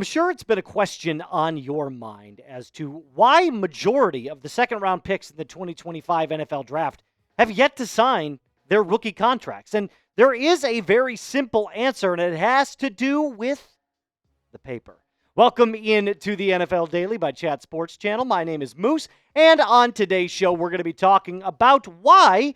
I'm sure it's been a question on your mind as to why majority of the second-round picks in the 2025 NFL Draft have yet to sign their rookie contracts. And there is a very simple answer, and it has to do with the paper. Welcome in to the NFL Daily by Chat Sports Channel. My name is Moose, and on today's show, we're going to be talking about why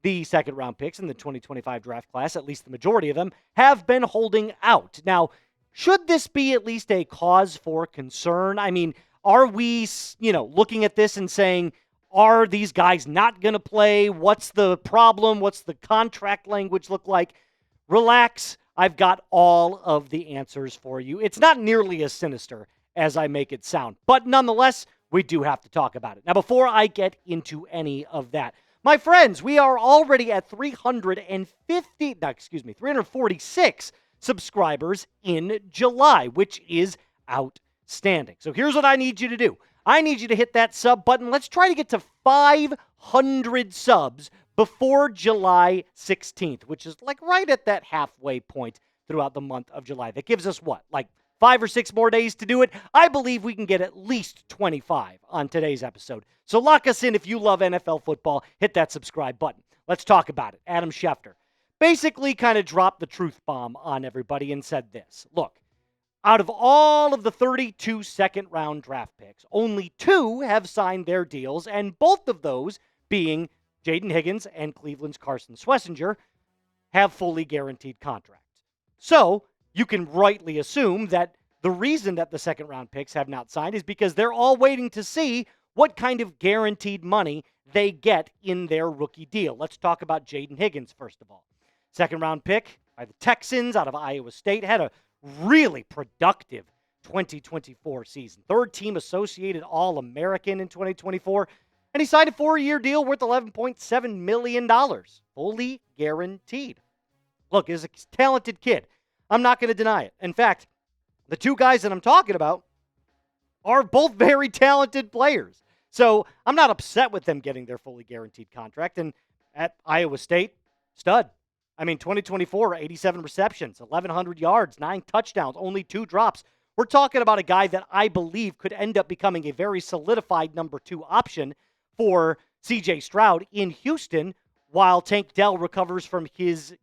the second-round picks in the 2025 draft class, at least the majority of them, have been holding out. Now, should this be at least a cause for concern? I mean, are we, looking at this and saying, are these guys not going to play? What's the problem? What's the contract language look like? Relax. I've got all of the answers for you. It's not nearly as sinister as I make it sound, but nonetheless, we do have to talk about it. Now, before I get into any of that, my friends, we are already at 346 subscribers in July, which is outstanding. So here's what I need you to do. I need you to hit that sub button. Let's try to get to 500 subs before July 16th, which is like right at that halfway point throughout the month of July. That gives us what, like 5 or 6 more days to do it? I believe we can get at least 25 on today's episode. So lock us in if you love NFL football. Hit that subscribe button. Let's talk about it. Adam Schefter basically kind of dropped the truth bomb on everybody and said this. Look, out of all of the 32 second-round draft picks, only 2 have signed their deals, and both of those, being Jayden Higgins and Cleveland's Carson Schwesinger, have fully guaranteed contracts. So you can rightly assume that the reason that the second-round picks have not signed is because they're all waiting to see what kind of guaranteed money they get in their rookie deal. Let's talk about Jayden Higgins, first of all. Second-round pick by the Texans out of Iowa State, had a really productive 2024 season. Third-team Associated All-American in 2024, and he signed a 4-year deal worth $11.7 million, fully guaranteed. Look, he's a talented kid. I'm not going to deny it. In fact, the 2 guys that I'm talking about are both very talented players. So I'm not upset with them getting their fully guaranteed contract. And at Iowa State, stud. I mean, 2024, 87 receptions, 1,100 yards, 9 touchdowns, only 2 drops. We're talking about a guy that I believe could end up becoming a very solidified number 2 option for C.J. Stroud in Houston while Tank Dell recovers from his,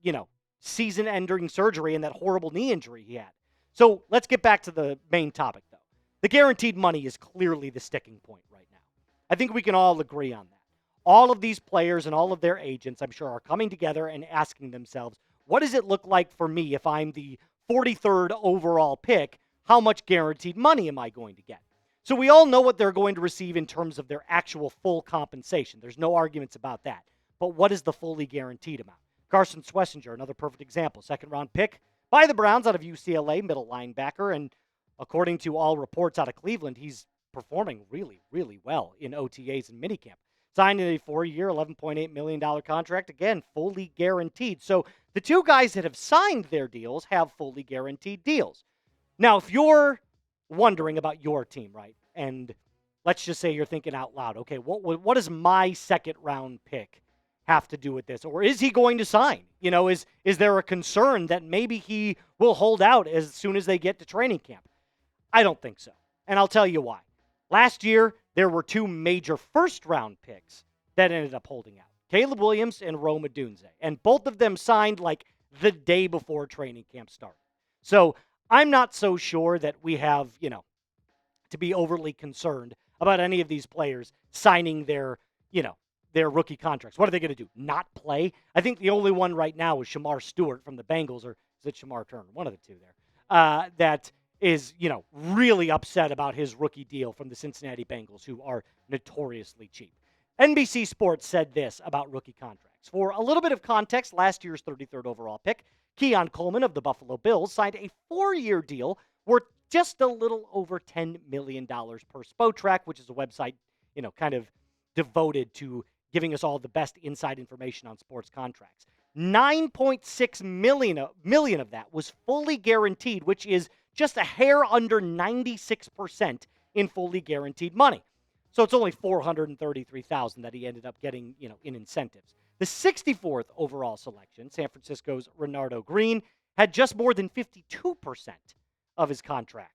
season-ending surgery and that horrible knee injury he had. So let's get back to the main topic, though. The guaranteed money is clearly the sticking point right now. I think we can all agree on that. All of these players and all of their agents, I'm sure, are coming together and asking themselves, what does it look like for me if I'm the 43rd overall pick? How much guaranteed money am I going to get? So we all know what they're going to receive in terms of their actual full compensation. There's no arguments about that. But what is the fully guaranteed amount? Carson Schwesinger, another perfect example. Second-round pick by the Browns out of UCLA, middle linebacker. And according to all reports out of Cleveland, he's performing really, really well in OTAs and minicamp. Signed in a 4-year, $11.8 million contract. Again, fully guaranteed. So the 2 guys that have signed their deals have fully guaranteed deals. Now, if you're wondering about your team, right, and let's just say you're thinking out loud, okay, what does my second-round pick have to do with this? Or is he going to sign? Is there a concern that maybe he will hold out as soon as they get to training camp? I don't think so, and I'll tell you why. Last year, there were 2 major first-round picks that ended up holding out. Caleb Williams and Rome Odunze. And both of them signed like the day before training camp started. So I'm not so sure that we have, to be overly concerned about any of these players signing their rookie contracts. What are they going to do? Not play? I think the only one right now is Shamar Stewart from the Bengals, or is it Shamar Turner? One of the 2 there. That is, really upset about his rookie deal from the Cincinnati Bengals, who are notoriously cheap. NBC Sports said this about rookie contracts. For a little bit of context, last year's 33rd overall pick, Keon Coleman of the Buffalo Bills signed a 4-year deal worth just a little over $10 million per Spotrac, which is a website, kind of devoted to giving us all the best inside information on sports contracts. $9.6 million of that was fully guaranteed, which is just a hair under 96% in fully guaranteed money. So it's only $433,000 that he ended up getting, in incentives. The 64th overall selection, San Francisco's Renardo Green, had just more than 52% of his contract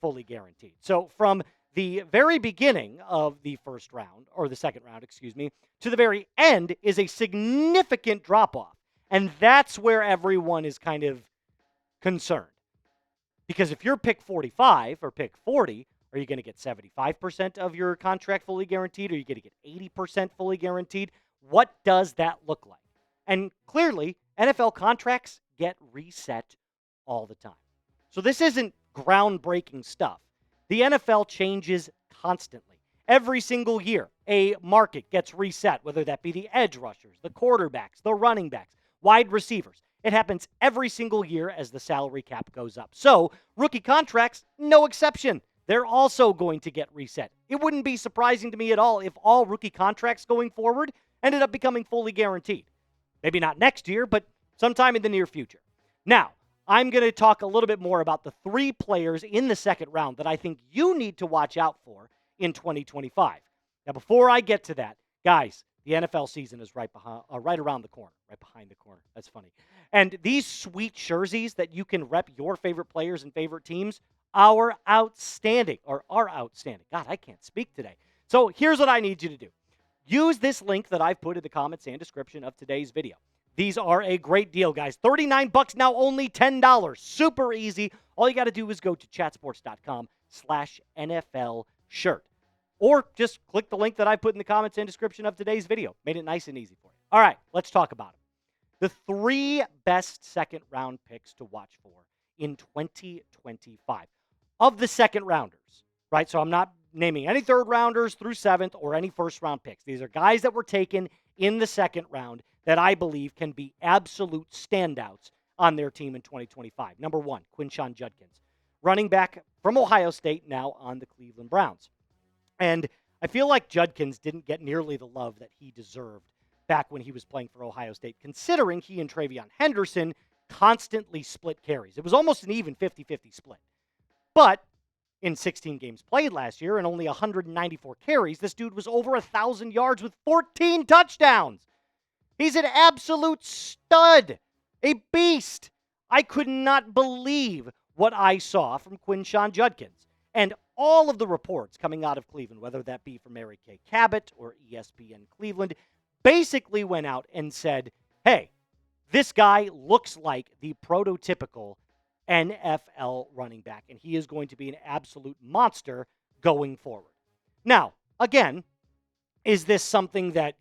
fully guaranteed. So from the very beginning of the first round, or the second round, excuse me, to the very end is a significant drop-off. And that's where everyone is kind of concerned. Because if you're pick 45 or pick 40, are you going to get 75% of your contract fully guaranteed? Or are you going to get 80% fully guaranteed? What does that look like? And clearly, NFL contracts get reset all the time. So this isn't groundbreaking stuff. The NFL changes constantly. Every single year, a market gets reset, whether that be the edge rushers, the quarterbacks, the running backs, wide receivers. It happens every single year as the salary cap goes up. So rookie contracts, no exception. They're also going to get reset. It wouldn't be surprising to me at all if all rookie contracts going forward ended up becoming fully guaranteed. Maybe not next year, but sometime in the near future. Now, I'm going to talk a little bit more about the 3 players in the second round that I think you need to watch out for in 2025. Now, before I get to that, guys, the NFL season is right around the corner, right behind the corner. That's funny. And these sweet jerseys that you can rep your favorite players and favorite teams are outstanding. God, I can't speak today. So here's what I need you to do. Use this link that I've put in the comments and description of today's video. These are a great deal, guys. $39 now, only $10. Super easy. All you got to do is go to chatsports.com/NFL shirt. Or just click the link that I put in the comments and description of today's video. Made it nice and easy for you. All right, let's talk about them. The 3 best second-round picks to watch for in 2025. Of the second-rounders, right? So I'm not naming any third-rounders through 7th or any first-round picks. These are guys that were taken in the second round that I believe can be absolute standouts on their team in 2025. Number 1, Quinshon Judkins, running back from Ohio State, now on the Cleveland Browns. And I feel like Judkins didn't get nearly the love that he deserved back when he was playing for Ohio State, considering he and Travion Henderson constantly split carries. It was almost an even 50-50 split. But in 16 games played last year and only 194 carries, this dude was over 1,000 yards with 14 touchdowns. He's an absolute stud, a beast. I could not believe what I saw from Quinshon Judkins. And all of the reports coming out of Cleveland, whether that be from Mary Kay Cabot or ESPN Cleveland, basically went out and said, hey, this guy looks like the prototypical NFL running back, and he is going to be an absolute monster going forward. Now, again, is this something that,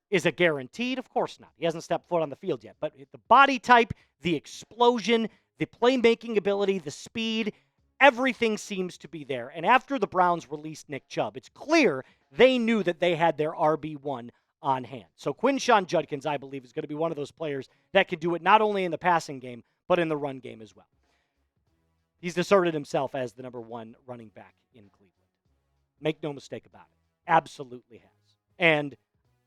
is a guaranteed? Of course not. He hasn't stepped foot on the field yet. But the body type, the explosion, the playmaking ability, the speed, everything seems to be there. And after the Browns released Nick Chubb, it's clear they knew that they had their RB1 on hand. So Quinshon Judkins, I believe, is going to be one of those players that can do it not only in the passing game, but in the run game as well. He's asserted himself as the number 1 running back in Cleveland. Make no mistake about it. Absolutely has. And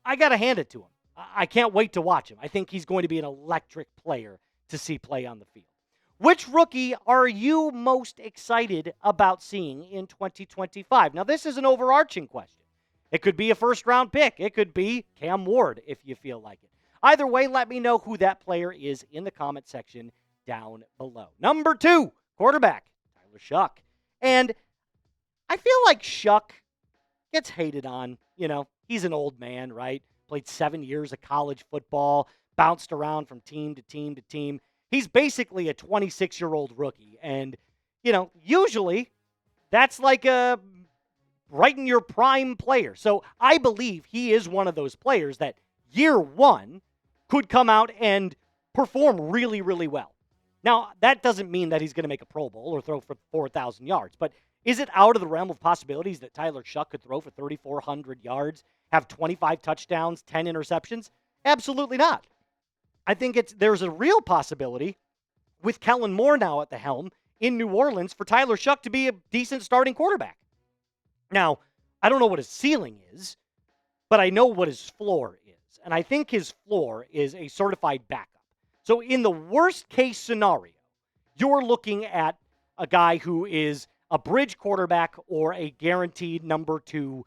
I got to hand it to him. I can't wait to watch him. I think he's going to be an electric player to see play on the field. Which rookie are you most excited about seeing in 2025? Now, this is an overarching question. It could be a first-round pick. It could be Cam Ward, if you feel like it. Either way, let me know who that player is in the comment section down below. Number 2, quarterback, Tyler Shough. And I feel like Shough gets hated on. He's an old man, right? Played 7 years of college football, bounced around from team to team to team. He's basically a 26-year-old rookie. And, usually that's like a right in your prime player. So I believe he is one of those players that year 1 could come out and perform really, really well. Now, that doesn't mean that he's going to make a Pro Bowl or throw for 4,000 yards, but is it out of the realm of possibilities that Tyler Shough could throw for 3,400 yards, have 25 touchdowns, 10 interceptions? Absolutely not. I think there's a real possibility with Kellen Moore now at the helm in New Orleans for Tyler Shough to be a decent starting quarterback. Now, I don't know what his ceiling is, but I know what his floor is. And I think his floor is a certified backup. So in the worst case scenario, you're looking at a guy who is a bridge quarterback or a guaranteed number 2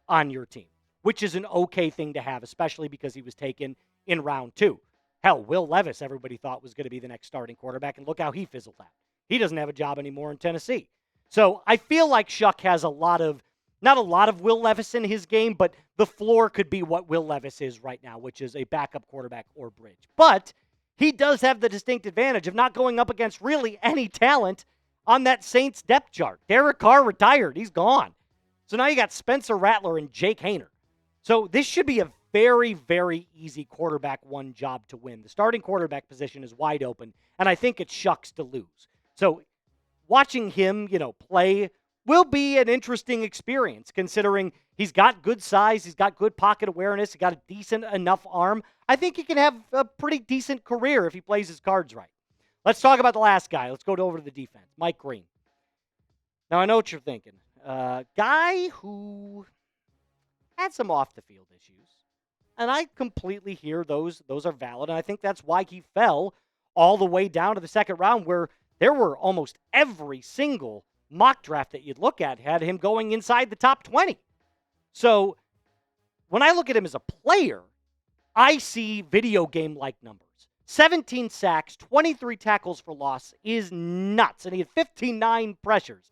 on your team, which is an okay thing to have, especially because he was taken in round 2. Hell, Will Levis, everybody thought was going to be the next starting quarterback, and look how he fizzled out. He doesn't have a job anymore in Tennessee. So I feel like Shough has not a lot of Will Levis in his game, but the floor could be what Will Levis is right now, which is a backup quarterback or bridge. But he does have the distinct advantage of not going up against really any talent on that Saints depth chart. Derek Carr retired. He's gone. So now you got Spencer Rattler and Jake Haener. So this should be a very, very easy quarterback one job to win. The starting quarterback position is wide open, and I think it's Shucks to lose. So watching him, play will be an interesting experience, considering he's got good size, he's got good pocket awareness, he's got a decent enough arm. I think he can have a pretty decent career if he plays his cards right. Let's talk about the last guy. Let's go over to the defense, Mike Green. Now, I know what you're thinking. Guy who had some off-the-field issues. And I completely hear those are valid, and I think that's why he fell all the way down to the second round, where there were almost every single mock draft that you'd look at had him going inside the top 20. So when I look at him as a player, I see video game-like numbers. 17 sacks, 23 tackles for loss is nuts, and he had 59 pressures.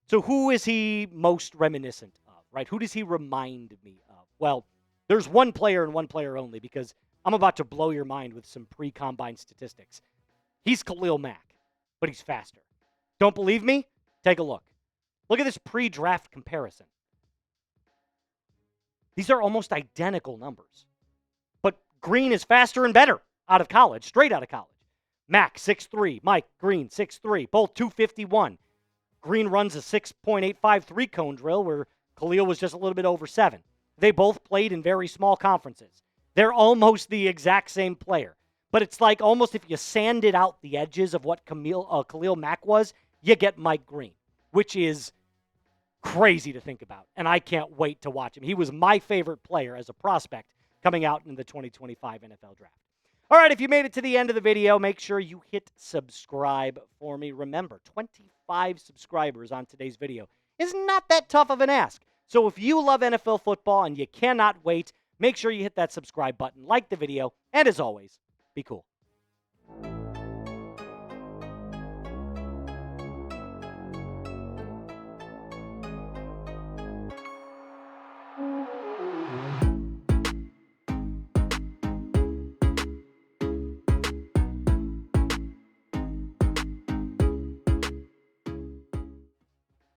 So who is he most reminiscent of, right? Who does he remind me of? Well, there's one player and one player only, because I'm about to blow your mind with some pre-combine statistics. He's Khalil Mack, but he's faster. Don't believe me? Take a look. Look at this pre-draft comparison. These are almost identical numbers. But Green is faster and better out of college, straight out of college. Mack, 6'3". Mike Green, 6'3". Both 251. Green runs a 6.85 three-cone drill, where Khalil was just a little bit over 7. They both played in very small conferences. They're almost the exact same player. But it's like almost if you sanded out the edges of what Khalil Mack was, you get Mike Green, which is crazy to think about. And I can't wait to watch him. He was my favorite player as a prospect coming out in the 2025 NFL Draft. All right, if you made it to the end of the video, make sure you hit subscribe for me. Remember, 25 subscribers on today's video is not that tough of an ask. So if you love NFL football and you cannot wait, make sure you hit that subscribe button, like the video, and as always, be cool.